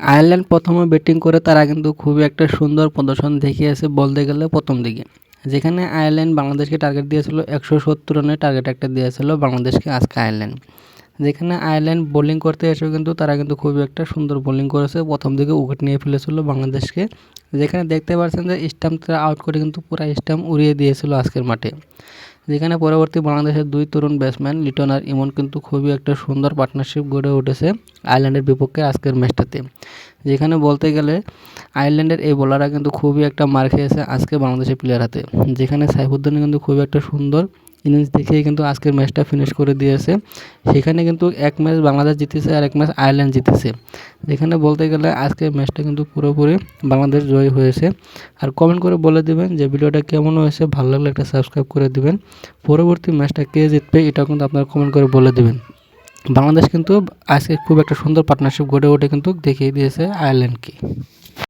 Ireland প্রথমে batting করে তারা কিন্তু খুবই একটা সুন্দর প্রদর্শন দেখিয়েছে বলতে গেলে প্রথম দিকে, যেখানে আয়ারল্যান্ড বাংলাদেশকে টার্গেট দিয়েছিল 170 রানের টার্গেট একটা দিয়েছিল বাংলাদেশকে আজকে আয়ারল্যান্ড। যেখানে আয়ারল্যান্ড বোলিং করতে এসেও কিন্তু তারা কিন্তু খুবই একটা সুন্দর বোলিং করেছে, প্রথম দিকে উইকেট নিয়ে ফেলেছিল বাংলাদেশকে। যেখানে দেখতে পাচ্ছেন যে স্টাম্প তারা আউট করে কিন্তু পুরো স্টাম্প উড়িয়ে দিয়েছিল আজকের মাঠে। যেখানে পরবর্তী বাংলাদেশের দুই তরুণ ব্যাটসম্যান লিটন আর ইমন কিন্তু খুবই একটা সুন্দর পার্টনারশিপ গড়ে উঠেছে আয়ারল্যান্ডের বিপক্ষে আজকের ম্যাচটাতে। যেখানে বলতে গেলে আয়ারল্যান্ডের এই বোলাররা কিন্তু খুবই একটা মার খেয়েছে আজকে বাংলাদেশের প্লেয়ার হাতে। যেখানে সাইফুদ্দিন কিন্তু খুবই একটা সুন্দর ইনিংস দেখিয়ে কিন্তু আজকের ম্যাচটা ফিনিশ করে দিয়েছে। সেখানে কিন্তু এক ম্যাচ বাংলাদেশ জিতেছে আর এক ম্যাচ আয়ারল্যান্ড জিতেছে। যেখানে বলতে গেলে আজকের ম্যাচটা কিন্তু পুরোপুরি বাংলাদেশ জয়ী হয়েছে। আর কমেন্ট করে বলে দিবেন যে ভিডিওটা কেমন হয়েছে, ভালো লাগলে একটা সাবস্ক্রাইব করে দিবেন। পরবর্তী ম্যাচটা কে জিতবে এটাও কিন্তু আপনারা কমেন্ট করে বলে দিবেন। বাংলাদেশ কিন্তু আজকে খুব একটা সুন্দর পার্টনারশিপ গড়ে ওঠে কিন্তু দেখিয়ে দিয়েছে আয়ারল্যান্ডকে।